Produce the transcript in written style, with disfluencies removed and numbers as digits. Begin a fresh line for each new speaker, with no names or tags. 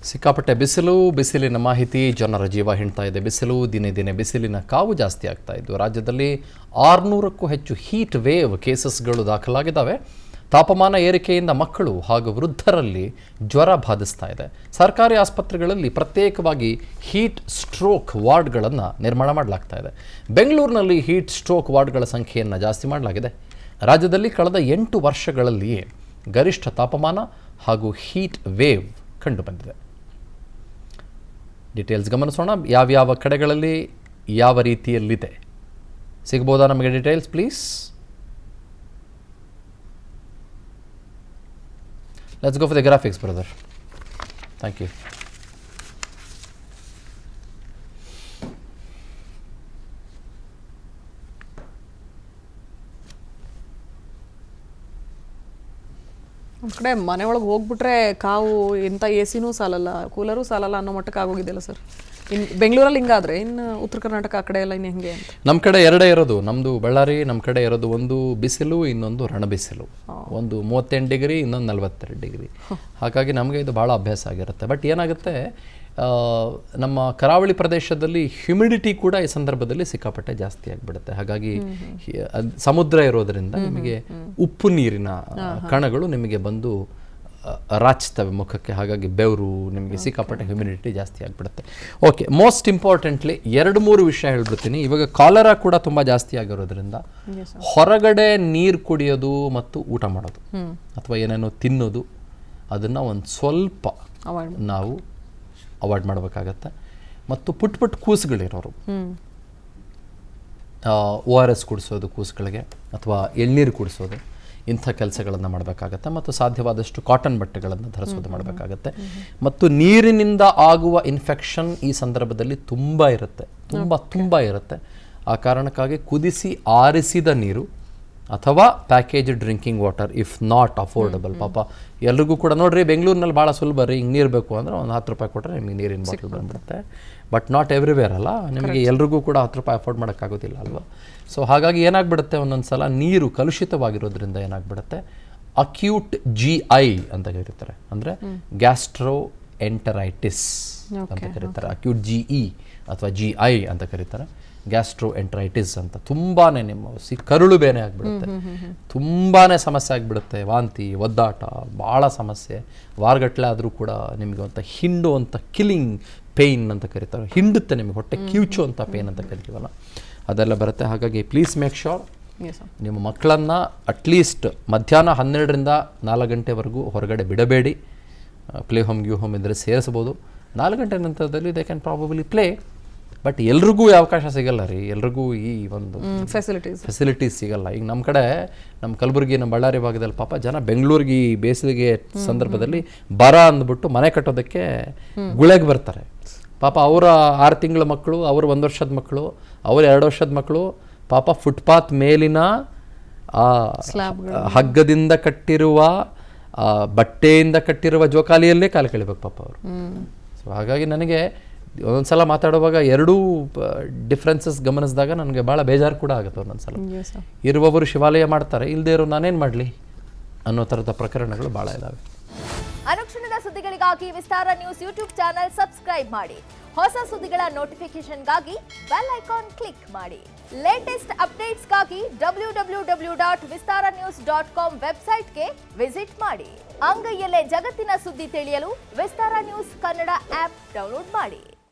ಸಿಕ್ಕಾಪಟ್ಟೆ ಬಿಸಿಲಿನ ಮಾಹಿತಿ ಜನರ ಜೀವ ಹಿಂಡ್ತಾ ಇದೆ. ದಿನೇ ದಿನೇ ಬಿಸಿಲಿನ ಕಾವು ಜಾಸ್ತಿ ಆಗ್ತಾ ಇದ್ದು ರಾಜ್ಯದಲ್ಲಿ 600ಕ್ಕೂ ಹೆಚ್ಚು ಹೀಟ್ ವೇವ್ ಕೇಸಸ್ಗಳು ದಾಖಲಾಗಿದ್ದಾವೆ. ತಾಪಮಾನ ಏರಿಕೆಯಿಂದ ಮಕ್ಕಳು ಹಾಗೂ ವೃದ್ಧರಲ್ಲಿ ಜ್ವರ ಬಾಧಿಸ್ತಾ ಇದೆ. ಸರ್ಕಾರಿ ಆಸ್ಪತ್ರೆಗಳಲ್ಲಿ ಪ್ರತ್ಯೇಕವಾಗಿ ಹೀಟ್ ಸ್ಟ್ರೋಕ್ ವಾರ್ಡ್ಗಳನ್ನು ನಿರ್ಮಾಣ ಮಾಡಲಾಗ್ತಾ ಇದೆ. ಬೆಂಗಳೂರಿನಲ್ಲಿ ಹೀಟ್ ಸ್ಟ್ರೋಕ್ ವಾರ್ಡ್ಗಳ ಸಂಖ್ಯೆಯನ್ನು ಜಾಸ್ತಿ ಮಾಡಲಾಗಿದೆ. ರಾಜ್ಯದಲ್ಲಿ ಕಳೆದ 8 ವರ್ಷಗಳಲ್ಲಿಯೇ ಗರಿಷ್ಠ ತಾಪಮಾನ ಹಾಗೂ ಹೀಟ್ ವೇವ್ ಕಂಡುಬಂದಿದೆ. ಡೀಟೇಲ್ಸ್ ಗಮನಿಸೋಣ. ಯಾವ್ಯಾವ ಕಡೆಗಳಲ್ಲಿ ಯಾವ ರೀತಿಯಲ್ಲಿದೆ ಸಿಗಬಹುದಾ ನಮಗೆ details please? Let's go for the graphics, brother. Thank you.
ಒಂದು ಕಡೆ ಮನೆ ಒಳಗೆ ಹೋಗ್ಬಿಟ್ರೆ ಕಾವು ಎಂಥ ಎ ಸಿನೂ ಸಾಲಲ್ಲ, ಕೂಲರೂ ಸಾಲಲ್ಲ ಅನ್ನೋ ಮಟ್ಟಕ್ಕೆ ಆಗೋಗಿದೆಯಲ್ಲ ಸರ್. ಬೆಂಗಳೂರಲ್ಲಿ ಹಿಂಗಾದ್ರೆ ಇನ್ನು ಉತ್ತರ ಕರ್ನಾಟಕ ಆ ಕಡೆ ಎಲ್ಲ ಇನ್ನು ಹೆಂಗೆ ಅಂತ?
ನಮ್ಮ ಕಡೆ ಎರಡೇ ಇರೋದು. ನಮ್ಮದು ಬಳ್ಳಾರಿ, ನಮ್ಮ ಕಡೆ ಇರೋದು ಒಂದು ಬಿಸಿಲು, ಇನ್ನೊಂದು ರಣಬಿಸಿಲು. ಒಂದು 38 ಡಿಗ್ರಿ, ಇನ್ನೊಂದು 42 ಡಿಗ್ರಿ. ಹಾಗಾಗಿ ನಮಗೆ ಇದು ಭಾಳ ಅಭ್ಯಾಸ ಆಗಿರುತ್ತೆ. ಬಟ್ ಏನಾಗುತ್ತೆ, ನಮ್ಮ ಕರಾವಳಿ ಪ್ರದೇಶದಲ್ಲಿ ಹ್ಯುಮಿಡಿಟಿ ಕೂಡ ಈ ಸಂದರ್ಭದಲ್ಲಿ ಸಿಕ್ಕಾಪಟ್ಟೆ ಜಾಸ್ತಿ ಆಗಿಬಿಡುತ್ತೆ. ಹಾಗಾಗಿ ಸಮುದ್ರ ಇರೋದರಿಂದ ನಿಮಗೆ ಉಪ್ಪು ನೀರಿನ ಕಣಗಳು ನಿಮಗೆ ಬಂದು ರಾಚ್ತವೆ ಮುಖಕ್ಕೆ. ಹಾಗಾಗಿ ಬೆವರು ನಿಮಗೆ ಸಿಕ್ಕಾಪಟ್ಟೆ ಹ್ಯುಮಿಡಿಟಿ ಜಾಸ್ತಿ ಆಗಿಬಿಡುತ್ತೆ. ಓಕೆ, ಮೋಸ್ಟ್ ಇಂಪಾರ್ಟೆಂಟ್ಲಿ 2-3 ವಿಷಯ ಹೇಳ್ಬಿಡ್ತೀನಿ. ಇವಾಗ ಕಾಲರಾ ಕೂಡ ತುಂಬ ಜಾಸ್ತಿ ಆಗಿರೋದ್ರಿಂದ ಹೊರಗಡೆ ನೀರು ಕುಡಿಯೋದು ಮತ್ತು ಊಟ ಮಾಡೋದು ಅಥವಾ ಏನೇನೋ ತಿನ್ನೋದು ಅದನ್ನು ಒಂದು ಸ್ವಲ್ಪ ನಾವು ಅವಾಯ್ಡ್ ಮಾಡಬೇಕಾಗತ್ತೆ. ಮತ್ತು ಪುಟ್ ಕೂಸುಗಳಿರೋರು ORS ಕುಡಿಸೋದು ಕೂಸುಗಳಿಗೆ ಅಥವಾ ಎಳ್ನೀರು ಕುಡಿಸೋದು, ಇಂಥ ಕೆಲಸಗಳನ್ನು ಮಾಡಬೇಕಾಗತ್ತೆ. ಮತ್ತು ಸಾಧ್ಯವಾದಷ್ಟು ಕಾಟನ್ ಬಟ್ಟೆಗಳನ್ನು ಧರಿಸೋದು ಮಾಡಬೇಕಾಗತ್ತೆ. ಮತ್ತು ನೀರಿನಿಂದ ಆಗುವ ಇನ್ಫೆಕ್ಷನ್ ಈ ಸಂದರ್ಭದಲ್ಲಿ ತುಂಬ ಇರುತ್ತೆ. ಆ ಕಾರಣಕ್ಕಾಗಿ ಕುದಿಸಿ ಆರಿಸಿದ ನೀರು ಅಥವಾ package drinking water if not affordable. ಪಾಪ ಎಲ್ರಿಗೂ ಕೂಡ ನೋಡ್ರಿ, ಬೆಂಗಳೂರಿನಲ್ಲಿ ಭಾಳ ಸುಲಭ ರೀ. ಹಿಂಗೆ ನೀರು ಬೇಕು ಅಂದರೆ ಒಂದು 10 ರೂಪಾಯಿ ಕೊಟ್ಟರೆ ನಿಮಗೆ ನೀರಿನ ಬಾಟಲ್ ಬಂದ್ಬಿಡುತ್ತೆ. ಬಟ್ ನಾಟ್ ಎವ್ರಿವೇರ್ ಅಲ್ಲ, ನಿಮಗೆ ಎಲ್ರಿಗೂ ಕೂಡ 10 ರೂಪಾಯಿ ಅಫೋರ್ಡ್ ಮಾಡೋಕ್ಕಾಗೋದಿಲ್ಲ ಅಲ್ವಾ. ಸೊ ಹಾಗಾಗಿ ಏನಾಗ್ಬಿಡುತ್ತೆ, ಒಂದೊಂದು ಸಲ ನೀರು ಕಲುಷಿತವಾಗಿರೋದ್ರಿಂದ ಏನಾಗ್ಬಿಡುತ್ತೆ, ಅಕ್ಯೂಟ್ GI ಅಂತ ಕರೀತಾರೆ, ಅಂದರೆ ಗ್ಯಾಸ್ಟ್ರೋ ಎಂಟರೈಟಿಸ್ ಅಂತ ಕರೀತಾರೆ. ಅಕ್ಯೂಟ್ GE ಅಥವಾ GI ಅಂತ ಕರೀತಾರೆ. ಗ್ಯಾಸ್ಟ್ರೋ ಎಂಟ್ರೈಟಿಸ್ ಅಂತ ತುಂಬಾ ನಿಮ್ಮ ಕರುಳು ಬೇನೆ ಆಗಿಬಿಡುತ್ತೆ, ತುಂಬಾ ಸಮಸ್ಯೆ ಆಗಿಬಿಡುತ್ತೆ. ವಾಂತಿ, ಒದ್ದಾಟ, ಭಾಳ ಸಮಸ್ಯೆ. ವಾರಗಟ್ಟಲೆ ಆದರೂ ಕೂಡ ನಿಮಗೆ ಅಂತ ಹಿಂಡುವಂಥ ಕಿಲ್ಲಿಂಗ್ ಪೇಯ್ನ್ ಅಂತ ಕರೀತಾರೆ, ಹಿಂಡುತ್ತೆ ನಿಮಗೆ, ಹೊಟ್ಟೆ ಕಿವುಚುವಂಥ ಪೇಯ್ನ್ ಅಂತ ಕರಿತೀವಲ್ಲ, ಅದೆಲ್ಲ ಬರುತ್ತೆ. ಹಾಗಾಗಿ ಪ್ಲೀಸ್ ಮೇಕ್ ಶೋರ್ ನಿಮ್ಮ ಮಕ್ಕಳನ್ನು ಅಟ್ಲೀಸ್ಟ್ ಮಧ್ಯಾಹ್ನ 12ರಿಂದ 4 ಗಂಟೆವರೆಗೂ ಹೊರಗಡೆ ಬಿಡಬೇಡಿ. ಪ್ಲೇ ಹೋಮ್ ಇದ್ದರೆ ಸೇರಿಸ್ಬೋದು. 4 ಗಂಟೆ ನಂತರದಲ್ಲಿ they can probably play. But ಎಲ್ರಿಗೂ ಅವಕಾಶ ಸಿಗಲ್ಲ ರೀ, ಎಲ್ರಿಗೂ ಈ ಒಂದು ಫೆಸಿಲಿಟೀಸ್ ಸಿಗಲ್ಲ. ಈಗ ನಮ್ಮ ಕಡೆ, ನಮ್ಮ ಕಲಬುರಗಿ, ನಮ್ಮ ಬಳ್ಳಾರಿ ಭಾಗದಲ್ಲಿ ಪಾಪ ಜನ ಬೆಂಗಳೂರಿಗೆ ಈ ಬೇಸಿಗೆ ಸಂದರ್ಭದಲ್ಲಿ ಬರ ಅಂದ್ಬಿಟ್ಟು ಮನೆ ಕಟ್ಟೋದಕ್ಕೆ ಗುಳೆಗೆ ಬರ್ತಾರೆ. ಪಾಪ ಅವರ 6 ತಿಂಗಳ ಮಕ್ಕಳು, ಅವ್ರ 1 ವರ್ಷದ ಮಕ್ಕಳು, ಅವ್ರ 2 ವರ್ಷದ ಮಕ್ಕಳು ಪಾಪ ಫುಟ್ಪಾತ್ ಮೇಲಿನ ಹಗ್ಗದಿಂದ ಕಟ್ಟಿರುವ ಬಟ್ಟೆಯಿಂದ ಕಟ್ಟಿರುವ ಜೋಕಾಲಿಯಲ್ಲೇ ಕಾಲು ಕೆಳಿಬೇಕು ಪಾಪ ಅವರು. ಸೊ ಹಾಗಾಗಿ ನನಗೆ ಒಂದೊಂದು ಸಲ ಮಾತಾಡುವಾಗ ಎರಡೂ ಡಿಫ್ರೆನ್ಸಸ್ ಗಮನಿಸಿದಾಗ ನನಗೆ ಭಾಳ ಬೇಜಾರು ಕೂಡ ಆಗುತ್ತೆ. ಒಂದೊಂದು ಸಲ ಇರುವವರು ಶಿವಾಲಯ ಮಾಡ್ತಾರೆ, ಇಲ್ಲದೆ ಇರೋ ನಾನೇನು ಮಾಡಲಿ ಅನ್ನೋ ಥರದ ಪ್ರಕರಣಗಳು ಭಾಳ ಇದ್ದಾವೆ.
ಅನುಕ್ಷಣದ ಸುದ್ದಿಗಳಿಗಾಗಿ ವಿಸ್ತಾರ ನ್ಯೂಸ್ ಯೂಟ್ಯೂಬ್ ಚಾನೆಲ್ ಸಬ್ಸ್ಕ್ರೈಬ್ ಮಾಡಿ. ಹೊಸ ಸುದ್ದಿಗಳ ನೋಟಿಫಿಕೇಶನ್ಗಾಗಿ ಬೆಲ್ ಐಕಾನ್ ಕ್ಲಿಕ್ ಮಾಡಿ. ಲೇಟೆಸ್ಟ್ ಅಪ್ಡೇಟ್ಸ್ಗಾಗಿ www.vistaranews.com ವೆಬ್ಸೈಟ್ಗೆ ವಿಸಿಟ್ ಮಾಡಿ. ಅಂಗೈಯಲ್ಲೇ ಜಗತ್ತಿನ ಸುದ್ದಿ ತಿಳಿಯಲು ವಿಸ್ತಾರ ನ್ಯೂಸ್ ಕನ್ನಡ ಆಪ್ ಡೌನ್ಲೋಡ್ ಮಾಡಿ.